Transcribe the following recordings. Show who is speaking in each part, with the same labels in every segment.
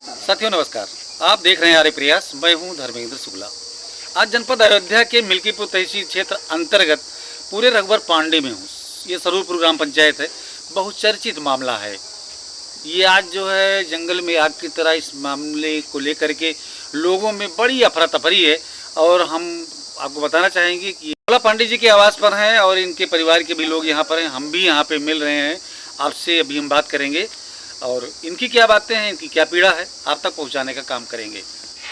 Speaker 1: साथियों नमस्कार। आप देख रहे हैं आर्य प्रयास। मैं हूं धर्मेंद्र शुक्ला। आज जनपद अयोध्या के मिल्कीपुर तहसील क्षेत्र अंतर्गत पूरे रघुवर पांडे में हूं। ये सरूरपुर ग्राम पंचायत है। बहुचर्चित मामला है ये। आज जो है जंगल में आग की तरह इस मामले को लेकर के लोगों में बड़ी अफरा तफरी है। और हम आपको बताना चाहेंगे कि भोला पांडे जी के आवास पर हैं और इनके परिवार के भी लोग यहाँ पर हैं। हम भी यहाँ पे मिल रहे हैं। आपसे अभी हम बात करेंगे और इनकी क्या बातें हैं, इनकी क्या पीड़ा है, आप तक पहुंचाने का काम करेंगे।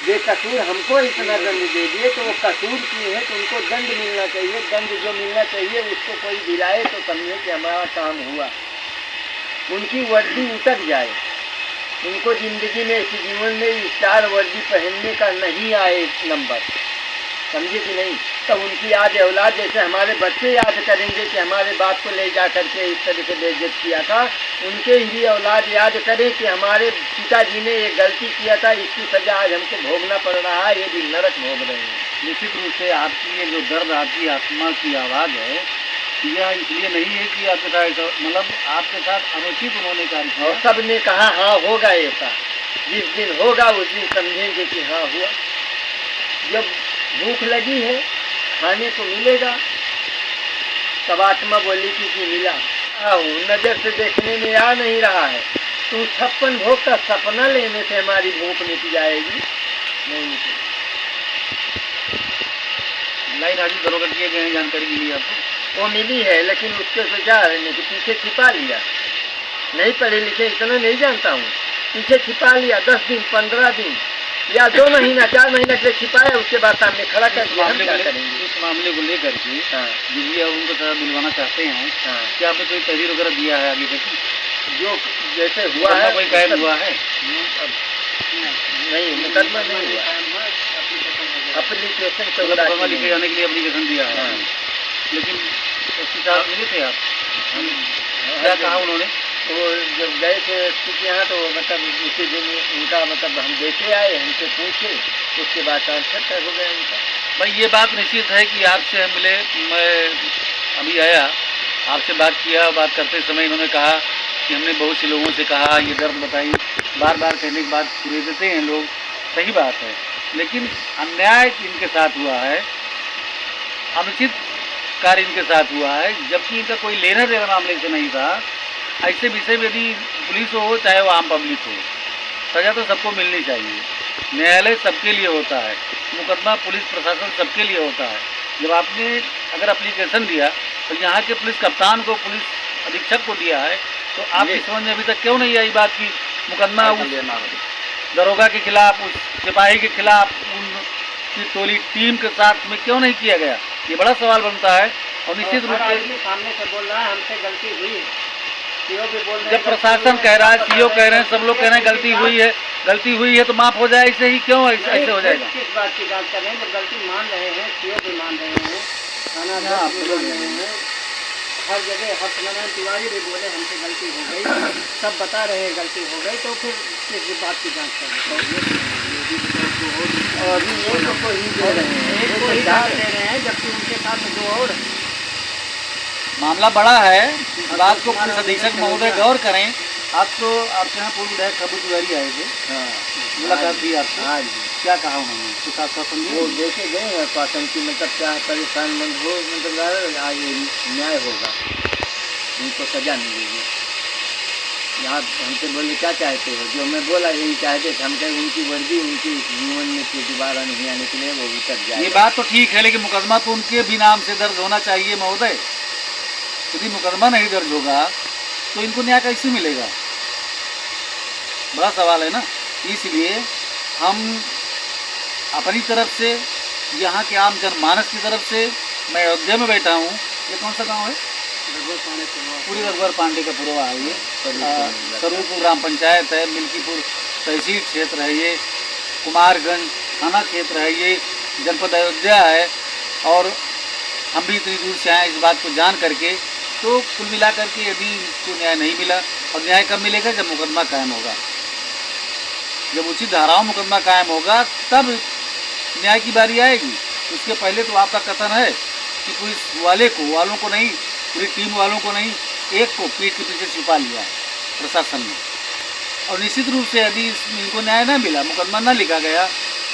Speaker 2: बेकसूर हमको इतना दंड दे दिए तो वो कसूर की है तो उनको दंड मिलना चाहिए। दंड जो मिलना चाहिए उसको कोई दिलाए तो समझे कि हमारा काम हुआ। उनकी वर्दी उतर जाए। उनको ज़िंदगी में इस जीवन में स्टार वर्दी पहनने का नहीं आए नंबर, समझे कि नहीं। तब उनकी याद औलाद जैसे हमारे बच्चे याद करेंगे कि हमारे बाप को ले जा करके इस तरह से बेइज्जत किया था, उनके ही औलाद याद करें कि हमारे पिताजी ने ये गलती किया था, इसकी सजा आज हमको भोगना पड़ रहा है। ये भी नरक भोग रहे हैं।
Speaker 1: निश्चित रूप से आपकी ये जो दर्द, आपकी आत्मा की आवाज़ है, यह इसलिए नहीं है कि आपके साथ मतलब आपके साथ अनुचित उन्होंने कार्य किया।
Speaker 2: और सब ने कहा हाँ होगा ऐसा। जिस दिन होगा उस दिन समझेंगे कि हाँ हुआ। जब भूख लगी है खाने को मिलेगा, तब आत्मा बोली कि मिला। नजर से देखने में आ नहीं रहा है। तू 56 भोग का सपना लेने से हमारी भूख मिट जाएगी, नहीं मिटेगी।
Speaker 1: लाइन हाजिर दरोगा किए गए हैं, जानकारी मिली आपको?
Speaker 2: वो मिली है लेकिन उसके से क्या है कि पीछे छिपा लिया। नहीं पढ़े लिखे इतना नहीं जानता हूँ। पीछे छिपा लिया 10 दिन 15 दिन या 2 महीना 4 महीना के लिए छिपाया, उसके बाद सामने खड़ा कर दिया। हम क्या करेंगे?
Speaker 1: इस मामले को लेकर के जो भी आप उनको सजा दिलवाना चाहते हैं, क्या आपने कोई तहरीर वगैरह दिया है आगे तक?
Speaker 2: जो जैसे हुआ है
Speaker 1: कोई कायम हुआ है?
Speaker 2: नहीं, मुकदमा नहीं हुआ। एप्लीकेशन
Speaker 1: मुकदमा लिखे जाने के लिए एप्लीकेशन दिया है। लेकिन उसके साथ मिले थे आप? क्या कहा उन्होंने?
Speaker 2: तो जब गए थे उसके यहाँ तो मतलब उसी दिन उनका मतलब हम देखे आए, हमसे पूछे, उसके बाद ट्रांसफर हो गया उनका।
Speaker 1: भाई ये बात निश्चित है कि आपसे हम मिले, मैं अभी आया, आपसे बात किया। बात करते समय इन्होंने कहा कि हमने बहुत से लोगों से कहा, ये दर्द बताई। बार बार कहने के बाद पूरे देते हैं लोग, सही बात है। लेकिन अन्याय इनके साथ हुआ है, अनुचित कार्य इनके साथ हुआ है, जबकि इनका कोई लेना देना मामले से नहीं था। ऐसे विषय में यदि पुलिस हो चाहे वो आम पब्लिक हो, सज़ा तो सबको मिलनी चाहिए। न्यायालय सबके लिए होता है, मुकदमा पुलिस प्रशासन सबके लिए होता है। जब आपने अगर एप्लीकेशन दिया तो यहाँ के पुलिस कप्तान को, पुलिस अधीक्षक को दिया है, तो आपकी समझ में अभी तक क्यों नहीं आई बात की मुकदमा उस दरोगा के खिलाफ, उस सिपाही के खिलाफ, उनकी टोली टीम के साथ में क्यों नहीं किया गया? ये बड़ा सवाल बनता है। और निश्चित रूप से
Speaker 2: सामने से बोल रहा है हमसे गलती हुई है।
Speaker 1: जब प्रशासन कह रहा है, सीओ कह रहे हैं, सब लोग कह रहे हैं गलती हुई है तो माफ हो जाए। ऐसे ही क्यों ऐसे हो जाएगा?
Speaker 2: किस बात की जांच कर रहे हैं? जब गलती मान रहे हैं, सीओ भी मान रहे हैं, थाना भी मान रहे हैं, हर जगह हर्षनारायण तिवारी भी बोले हमसे गलती हो गई, सब बता रहे हैं गलती हो गई, तो फिर किस बात की जांच कर रहे हैं? और अभी एक को ही दे रहे हैं जबकि उनके साथ 2 और
Speaker 1: मामला बड़ा है। इस बात को पुलिस अधीक्षक महोदय गौर करें। आप तो आपके यहाँ पूर्व विधायक कबू तिवारी आए थे, मुलाकात हुई आपसे? हाँ जी। क्या कहा उन्होंने? कुछ आश्वासन दिया?
Speaker 2: वो देखे गए हैं आश्वासन की, मतलब क्या परेशान मंद हो, मतलब आगे न्याय होगा, उनको सजा मिलेगी। यहाँ हमसे बोले क्या चाहते हो? जो मैं बोला यही चाहते थे। हम कहे उनकी वर्दी उनकी जीवन में से दोबारा नहीं आने के लिए वो उतर जाए।
Speaker 1: ये बात तो ठीक है, लेकिन मुकदमा तो उनके भी नाम से दर्ज होना चाहिए महोदय। यदि मुकदमा नहीं दर्ज होगा तो इनको न्याय कैसे मिलेगा? बड़ा सवाल है ना। इसलिए हम अपनी तरफ से, यहाँ के आम जनमानस की तरफ से, मैं अयोध्या में बैठा हूँ। ये कौन सा गांव है? पूरी रघुवर पांडे का पुरवा है ये। सरूरपुर ग्राम पंचायत है, मिल्कीपुर तहसील क्षेत्र है ये, कुमारगंज थाना क्षेत्र है ये, जनपद अयोध्या है। और हम भी इतनी दूर से आए इस बात को जान करके। तो कुल मिला करके यदि इसको न्याय नहीं मिला, और न्याय कब मिलेगा? जब मुकदमा कायम होगा, जब उचित धाराओं मुकदमा कायम होगा तब न्याय की बारी आएगी। उसके पहले तो आपका कथन है कि पुलिस वालों को नहीं, पूरी टीम वालों को नहीं, एक को पीठ के पीछे छुपा लिया है प्रशासन ने। और निश्चित रूप से यदि इनको न्याय न मिला, मुकदमा न लिखा गया,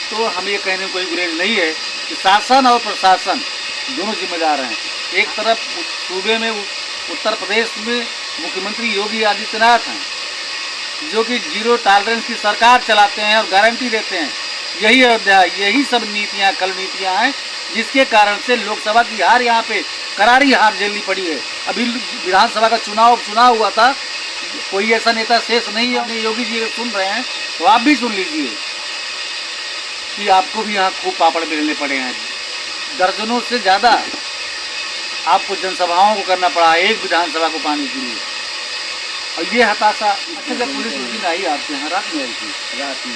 Speaker 1: तो हम ये कहने में कोई गुरेज नहीं है कि शासन और प्रशासन दोनों जिम्मेदार हैं। एक तरफ सूबे में उत्तर प्रदेश में मुख्यमंत्री योगी आदित्यनाथ हैं, जो कि जीरो टॉलरेंस की सरकार चलाते हैं और गारंटी देते हैं। यही अयोध्या, यही सब नीतियाँ कल नीतियाँ हैं जिसके कारण से लोकसभा की हार यहाँ पे करारी हार झेलनी पड़ी है। अभी विधानसभा का चुनाव हुआ था, कोई ऐसा नेता शेष नहीं है। अपने योगी जी सुन रहे हैं तो आप भी सुन लीजिए कि आपको भी यहाँ खूब पापड़ बेलने पड़े हैं। दर्जनों से ज़्यादा आपको जनसभाओं को करना पड़ा है एक विधानसभा को पाने के लिए, और ये हताशा। अच्छा, जब पुलिस उस दिन आई आपके यहाँ, रात में आई थी?
Speaker 2: रात में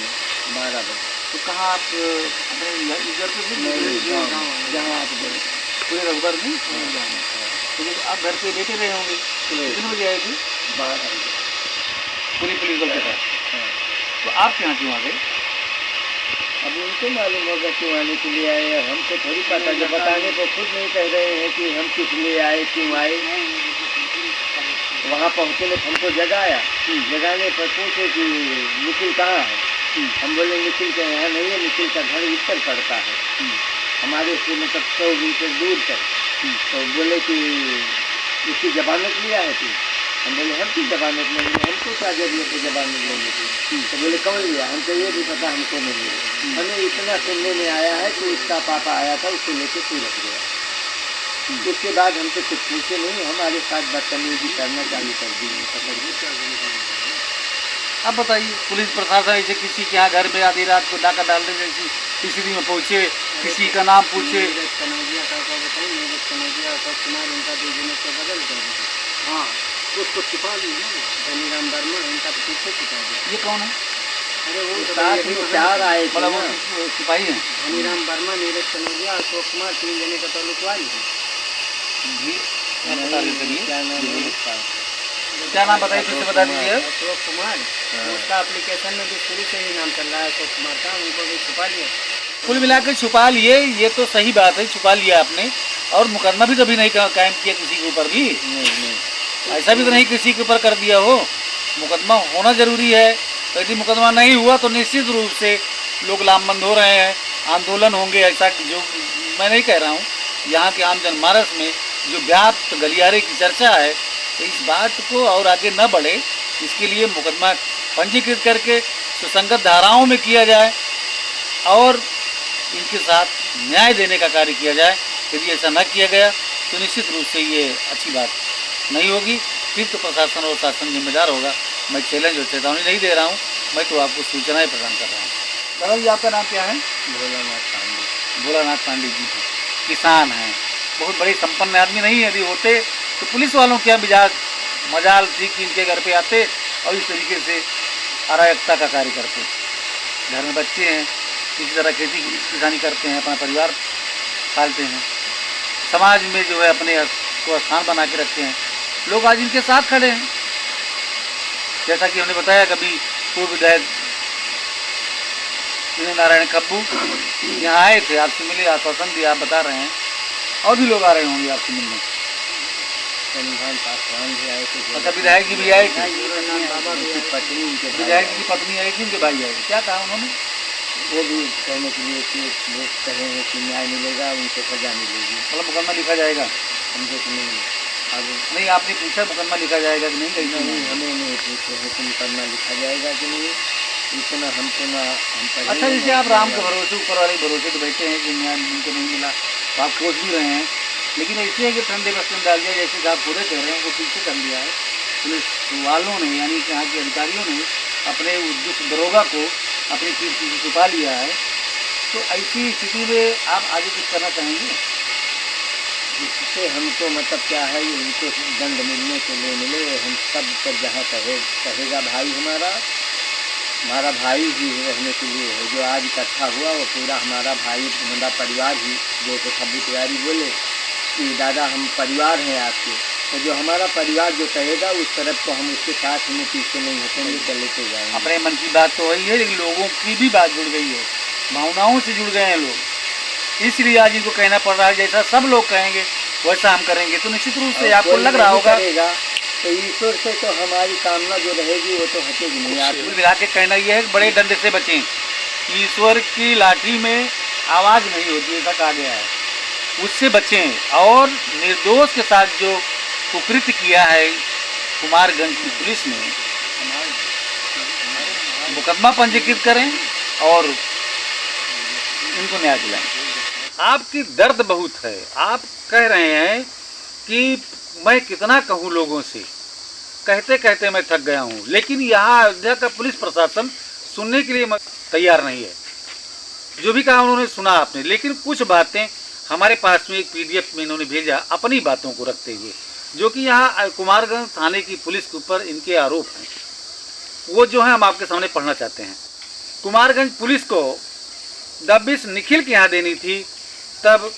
Speaker 2: 12 बजे।
Speaker 1: तो कहाँ आप अपने घर पे
Speaker 2: जहाँ आप गए
Speaker 1: पूरे रघुबर में? तो जब आप घर पे लेटे रहे होंगे, कितने बजे आए थे?
Speaker 2: 12 बजे
Speaker 1: पूरी पुलिस बल के साथ। तो आप यहाँ क्यों आ गए?
Speaker 2: अब उनको मालूम होगा क्यों आने के लिए आए, हमको थोड़ी पता। जो बताने को खुद नहीं कह रहे हैं कि हम किस लिए आए, क्यों आए। वहाँ पहुँचे ने हमको जगाया, जगाने पर पूछे कि निखिल कहाँ है। हम बोले निखिल के यहाँ नहीं है, निखिल का घर उत्तर पड़ता है हमारे से, मतलब 100 मीटर दूर तक। तो बोले कि उसकी जमानत लिया है तू? हम बोले हम की जमानत नहीं है, हमको क्या जरूरत है जमानत लेने की। तो बोले कौन लिया? हमको ये भी पता, हमको नहीं लिया। हमें इतना सुनने में आया है कि उसका पापा आया था, उसको लेके तू रख गया। उसके बाद हमसे कुछ पूछे नहीं, हमारे साथ बदतमीजी करना चालू कर दी।
Speaker 1: अब बताइए, पुलिस प्रशासन ऐसे किसी के यहाँ घर में आधी रात को डाका डाल दे, जैसी किसी में पहुँचे, किसी का नाम पूछे।
Speaker 2: हाँ, उसको छिपा दी ना, धनीराम वर्मा, इनका तो पीछे छिपा दिया।
Speaker 1: ये कौन है?
Speaker 2: अरे वो साथ में 4 आए थे,
Speaker 1: मतलब वो सिपाही हैं?
Speaker 2: धनीराम वर्मा, नीरज कनौजिया, अशोक कुमार, 3 जने का ताल्लुकवारी है। क्या नाम है उसका?
Speaker 1: क्या नाम बताइए, फिर से बता दीजिए।
Speaker 2: अशोक कुमार, उसका एप्लीकेशन में भी शुरू से ही नाम चल रहा है अशोक कुमार का, उनको भी छुपा लिया।
Speaker 1: कुल मिलाकर छुपा लिए, ये तो सही बात है, छुपा लिया आपने। और मुकदमा भी कभी नहीं कायम किया किसी के ऊपर भी।
Speaker 2: नहीं,
Speaker 1: ऐसा भी तो नहीं किसी के ऊपर कर दिया हो। मुकदमा होना जरूरी है। तो यदि मुकदमा नहीं हुआ तो निश्चित रूप से लोग लामबंद हो रहे हैं, आंदोलन होंगे। ऐसा जो मैं नहीं कह रहा हूँ, यहाँ के आम जनमानस में जो व्याप्त गलियारे की चर्चा है, तो इस बात को और आगे न बढ़े, इसके लिए मुकदमा पंजीकृत करके सुसंगत धाराओं में किया जाए और इनके साथ न्याय देने का कार्य किया जाए। यदि ऐसा न किया गया तो निश्चित रूप से ये अच्छी बात नहीं होगी। फिर तो प्रशासन और शासन जिम्मेदार होगा। मैं चैलेंज और चेतावनी नहीं दे रहा हूँ, मैं तो आपको सूचनाएं प्रदान कर रहा हूँ। दादा जी, आपका नाम क्या है?
Speaker 2: भोलानाथ पांडे।
Speaker 1: भोलानाथ पांडे जी हैं, किसान हैं, बहुत बड़े संपन्न आदमी नहीं है। यदि होते तो पुलिस वालों क्या मजाल थी कि इनके घर पे आते और इस तरीके से अराजकता का कार्य करते। घर में बच्चे हैं, किसी तरह खेती किसानी करते हैं, अपना परिवार पालते हैं, समाज में जो है अपने को स्थान बना के रखते हैं। लोग आज इनके साथ खड़े हैं। जैसा कि हमने बताया, कभी पूर्व विधायक नारायण कब्बू यहाँ आए थे, आपसे मिले, आश्वासन दिया, आप बता रहे हैं। और भी लोग आ रहे होंगे आपसे मिलने। अच्छा, विधायक जी भी आए थे? विधायक जी की पत्नी आई थी, उनके भाई आए थे। क्या कहा उन्होंने?
Speaker 2: वो भी कहने के लिए कि लोग कहे हैं कि न्याय मिलेगा, उनको सजा मिलेगी।
Speaker 1: मतलब मुकदमा लिखा जाएगा?
Speaker 2: हमको तो नहीं, आगे
Speaker 1: नहीं, आपने पूछा मुकदमा लिखा जाएगा कि नहीं?
Speaker 2: नहीं, हमें नहीं पूछे हैं कि मुकदमा लिखा जाएगा कि नहीं। इतना हमको ना हम।
Speaker 1: अच्छा, जैसे आप राम के भरोसे, ऊपर वाले भरोसे तो बैठे हैं कि न्याय उनको नहीं मिला, तो आप कोस भी रहे हैं, लेकिन ऐसे है कि ठंडे बस्ते में डाल दिया, जैसे आप पूरे कह रहे हैं, वो पीछे कर लिया है पुलिस वालों ने, यानी कि यहाँ के अधिकारियों ने अपने उस दरोगा को अपनी चीज़ से छुपा लिया है। तो ऐसी स्थिति में आप आगे कुछ करना चाहेंगे?
Speaker 2: जिससे हमको मतलब क्या है, उनको दंड मिलने के लिए मिले। हम सब पर जहाँ कहेगा भाई हमारा भाई ही रहने के लिए है। जो आज इकट्ठा हुआ वो पूरा हमारा भाई, हमारा परिवार ही। जो कि खब्बू तिवारी बोले कि दादा हम परिवार हैं आपके, तो जो हमारा परिवार जो कहेगा उस तरफ को हम उसके साथ हमें पीछे नहीं हटेंगे, चलते जाएंगे।
Speaker 1: अपने मन की बात तो वही है, लेकिन लोगों की भी बात जुड़ गई है, भावनाओं से जुड़ गए हैं लोग, इसलिए आज इनको कहना पड़ रहा है। जैसा सब लोग कहेंगे वैसा हम करेंगे, तो निश्चित रूप से आपको लग रहा होगा
Speaker 2: तो ईश्वर से तो हमारी कामना जो रहेगी वो तो हटेगी नहीं। आप
Speaker 1: कुल मिला के कहना यह है कि बड़े डंडे से बचें, ईश्वर की लाठी में आवाज़ नहीं होती, ऐसा कहा गया है, उससे बचें। और निर्दोष के साथ जो कुकृत्य किया है कुमारगंज की पुलिस ने, मुकदमा पंजीकृत करें और इनको न्याय दिलाएं। आपकी दर्द बहुत है, आप कह रहे हैं कि मैं कितना कहूँ लोगों से, कहते कहते मैं थक गया हूँ, लेकिन यहाँ अयोध्या का पुलिस प्रशासन सुनने के लिए तैयार नहीं है। जो भी कहा उन्होंने सुना आपने, लेकिन कुछ बातें हमारे पास में एक PDF में इन्होंने भेजा अपनी बातों को रखते हुए, जो कि यहाँ कुमारगंज थाने की पुलिस के ऊपर इनके आरोप हैं, वो जो है हम आपके सामने पढ़ना चाहते हैं। कुमारगंज पुलिस को दबिश निखिल के यहाँ देनी थी, तब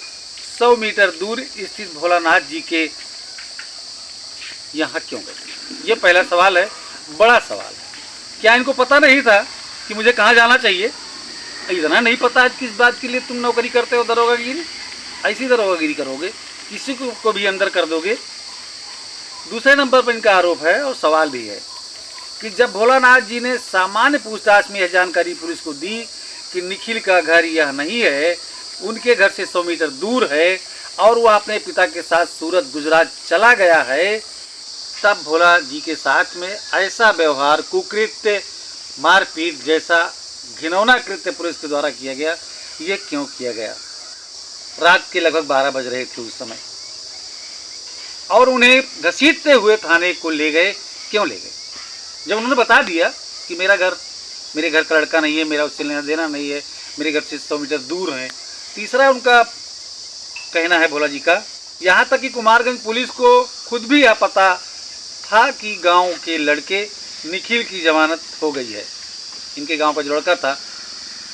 Speaker 1: 100 मीटर दूर स्थित भोलानाथ जी के यहाँ क्यों गए? ये पहला सवाल है, बड़ा सवाल है। क्या इनको पता नहीं था कि मुझे कहाँ जाना चाहिए? इतना नहीं पता है किस बात के लिए तुम नौकरी करते हो दरोगागिरी? ऐसी दरोगागिरी करोगे, किसी को भी अंदर कर दोगे। दूसरे नंबर पर इनका आरोप है और सवाल भी है कि जब भोलानाथ जी ने सामान्य पूछताछ में यह जानकारी पुलिस को दी कि निखिल का घर यह नहीं है, उनके घर से 100 मीटर दूर है और वह अपने पिता के साथ सूरत गुजरात चला गया है, तब भोला जी के साथ में ऐसा व्यवहार, कुकृत्य, मारपीट जैसा घिनौना कृत्य पुलिस के द्वारा किया गया, ये क्यों किया गया? रात के लगभग 12 बज रहे थे उस समय, और उन्हें घसीटते हुए थाने को ले गए। क्यों ले गए? जब उन्होंने बता दिया कि मेरे घर का लड़का नहीं है, मेरा उससे लेना देना नहीं है, मेरे घर से 100 मीटर दूर है। तीसरा उनका कहना है भोला जी का, यहाँ तक कि कुमारगंज पुलिस को खुद भी यह पता था कि गांव के लड़के निखिल की जमानत हो गई है। इनके गांव का जो लड़का था,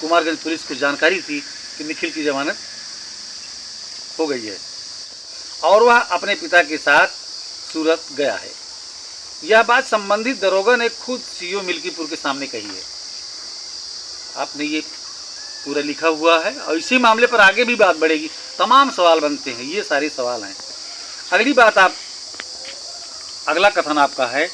Speaker 1: कुमारगंज पुलिस को जानकारी थी कि निखिल की जमानत हो गई है और वह अपने पिता के साथ सूरत गया है। यह बात संबंधित दरोगा ने खुद CO मिल्कीपुर के सामने कही है। आपने ये पूरा लिखा हुआ है और इसी मामले पर आगे भी बात बढ़ेगी। तमाम सवाल बनते हैं, ये सारे सवाल हैं। अगली बात, अगला कथन आपका है,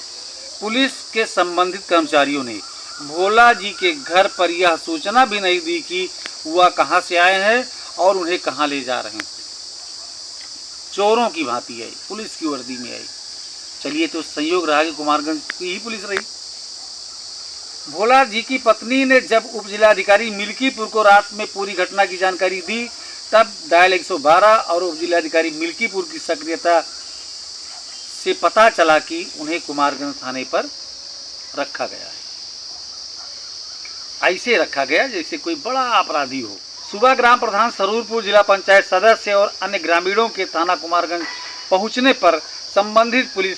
Speaker 1: पुलिस के संबंधित कर्मचारियों ने भोला जी के घर पर यह सूचना भी नहीं दी कि वह कहाँ से आए हैं और उन्हें कहाँ ले जा रहे हैं। चोरों की भांति आई, पुलिस की वर्दी में आई। चलिए, तो संयोग रहा कि कुमारगंज की ही पुलिस रही। भोला जी की पत्नी ने जब उप जिलाधिकारी मिल्कीपुर को रात में पूरी घटना की जानकारी दी, तब डायल 112 और उप जिलाधिकारी मिल्कीपुर की सक्रियता से पता चला कि उन्हें कुमारगंज थाने पर रखा गया है। ऐसे रखा गया जैसे कोई बड़ा अपराधी हो। सुबह ग्राम प्रधान सरूरपुर, जिला पंचायत सदस्य और अन्य ग्रामीणों के थाना कुमारगंज पहुंचने पर संबंधित पुलिस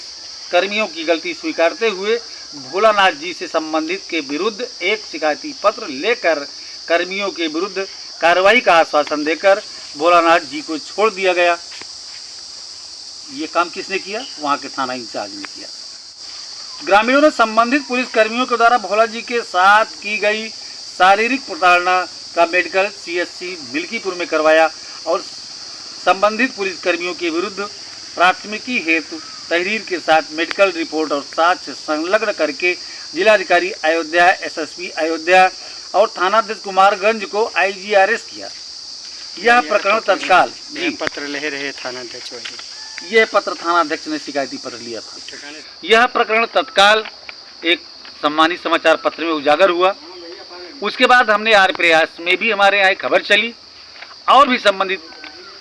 Speaker 1: कर्मियों की गलती स्वीकारते हुए भोलानाथ जी से संबंधित के विरुद्ध एक शिकायती पत्र लेकर कर्मियों के विरुद्ध कार्रवाई का आश्वासन देकर भोलानाथ जी को छोड़ दिया गया। ये काम किसने किया? वहाँ के थाना इंचार्ज ने किया। ग्रामीणों ने संबंधित पुलिस कर्मियों के द्वारा भोला जी के साथ की गई शारीरिक प्रताड़ना का मेडिकल CSC मिल्कीपुर में करवाया और संबंधित पुलिस कर्मियों के विरुद्ध प्राथमिकी हेतु तहरीर के साथ मेडिकल रिपोर्ट और साक्ष्य संलग्न करके जिलाधिकारी अयोध्या, SSP अयोध्या और थानाध्यक्ष कुमारगंज को IGRS किया। यह प्रकरण तत्काल
Speaker 3: पत्र ले रहे थानाध्यक्ष,
Speaker 1: यह पत्र थानाध्यक्ष ने शिकायती पत्र लिया था। यह प्रकरण तत्काल एक सम्मानित समाचार पत्र में उजागर हुआ। उसके बाद हमने आर प्रयास में भी हमारे यहाँ खबर चली और भी संबंधित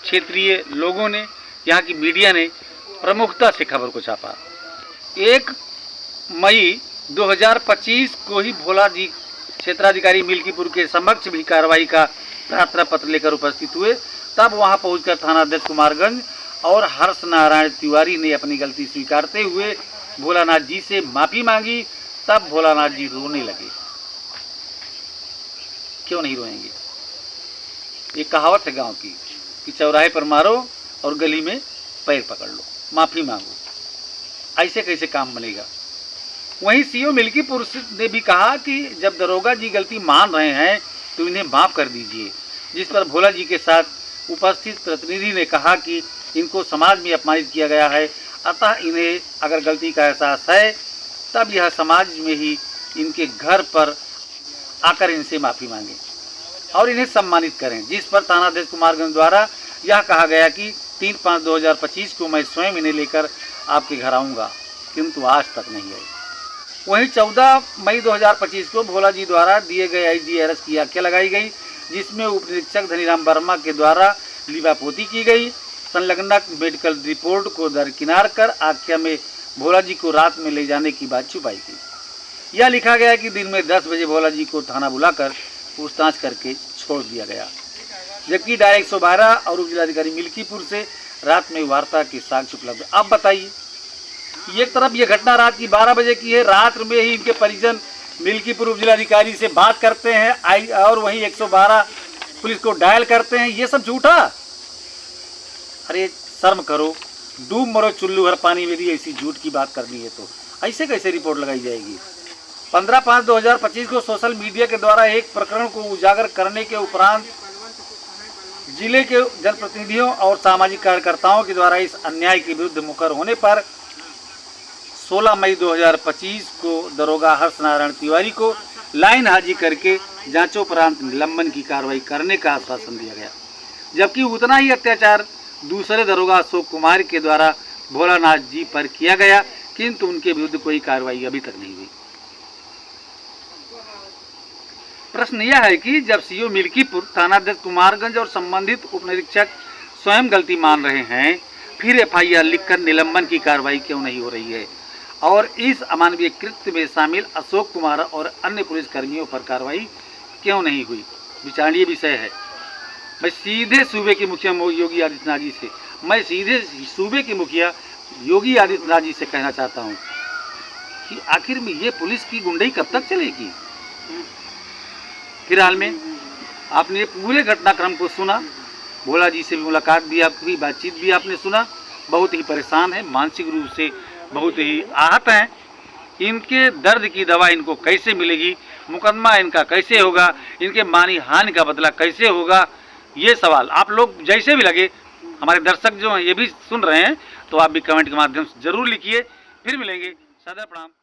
Speaker 1: क्षेत्रीय लोगों ने, यहाँ की मीडिया ने प्रमुखता से खबर को छापा। 1 मई 2025 को ही भोला जी क्षेत्राधिकारी मिल्कीपुर के समक्ष भी कार्रवाई का प्रार्थना पत्र लेकर उपस्थित हुए। तब वहां पहुंचकर थानाध्यक्ष कुमारगंज और हर्ष नारायण तिवारी ने अपनी गलती स्वीकारते हुए भोलानाथ जी से माफी मांगी। तब भोलानाथ जी रोने लगे। क्यों नहीं रोएंगे? एक कहावत है गांव की कि चौराहे पर मारो और गली में पैर पकड़ लो, माफी मांगो। ऐसे कैसे काम बनेगा? वहीं CO मिल्कीपुर ने भी कहा कि जब दरोगा जी गलती मान रहे हैं तो इन्हें माफ कर दीजिए। जिस पर भोला जी के साथ उपस्थित प्रतिनिधि ने कहा कि इनको समाज में अपमानित किया गया है, अतः इन्हें अगर गलती का एहसास है तब यह समाज में ही इनके घर पर आकर इनसे माफ़ी मांगे और इन्हें सम्मानित करें। जिस पर थानाध्यक्ष कुमारगंज द्वारा यह कहा गया कि 3/5/2025 को मैं स्वयं इन्हें लेकर आपके घर आऊँगा, किंतु आज तक नहीं आई। वहीं 14 मई 2025 को भोला जी द्वारा दिए गए आईजी अरेस्ट की आख्या लगाई गई, जिसमें उप निरीक्षक धनीराम वर्मा के द्वारा लिपापोती की गई। संलग्नक मेडिकल रिपोर्ट को दरकिनार कर आख्या में भोला जी को रात में ले जाने की बात छुपाई गई। यह लिखा गया कि दिन में 10 बजे भोला जी को थाना बुलाकर पूछताछ करके छोड़ दिया गया, जबकि डायरेक्ट 112 और उप जिलाधिकारी मिल्कीपुर से रात में वार्ता के साक्ष्य उपलब्ध। अब बताइए, एक तरफ ये घटना रात की 12 बजे की है, रात में ही इनके परिजन मिल्कीपुर उप जिलाधिकारी से बात करते हैं और वहीं 112 पुलिस को डायल करते हैं। ये सब झूठा? अरे शर्म करो, डूब मरो चुल्लू भर पानी में। यदि ऐसी झूठ की बात करनी है तो ऐसे कैसे रिपोर्ट लगाई जाएगी? 15/5/2025 को सोशल मीडिया के द्वारा एक प्रकरण को उजागर करने के उपरांत जिले के जनप्रतिनिधियों और सामाजिक कार्यकर्ताओं के द्वारा इस अन्याय के विरुद्ध मुखर होने पर 16 मई 2025 को दरोगा हर्ष नारायण तिवारी को लाइन हाजिर करके जांचोपरांत निलंबन की कार्रवाई करने का आश्वासन दिया गया, जबकि उतना ही अत्याचार दूसरे दरोगा अशोक कुमार के द्वारा भोलानाथ जी पर किया गया, किंतु उनके विरुद्ध कोई कार्रवाई अभी तक नहीं हुई। प्रश्न यह है कि जब सीओ मिल्कीपुर, थानाध्यक्ष कुमारगंज और संबंधित उप निरीक्षक स्वयं गलती मान रहे हैं, फिर एफआईआर लिखकर निलंबन की कार्रवाई क्यों नहीं हो रही है और इस अमानवीय कृत्य में शामिल अशोक कुमार और अन्य पुलिसकर्मियों पर कार्रवाई क्यों नहीं हुई? विचारणीय विषय है। मैं सीधे सूबे के मुखिया योगी आदित्यनाथ जी से कहना चाहता हूँ कि आखिर में ये पुलिस की गुंडई कब तक चलेगी? फिलहाल में आपने पूरे घटनाक्रम को सुना, भोला जी से भी मुलाकात भी आपकी, बातचीत भी आपने सुना। बहुत ही परेशान है, मानसिक रूप से बहुत ही आहत हैं। इनके दर्द की दवा इनको कैसे मिलेगी, मुकदमा इनका कैसे होगा, इनके मानी हानि का बदला कैसे होगा, ये सवाल आप लोग जैसे भी लगे, हमारे दर्शक जो हैं ये भी सुन रहे हैं, तो आप भी कमेंट के माध्यम से जरूर लिखिए। फिर मिलेंगे। सदा प्रणाम।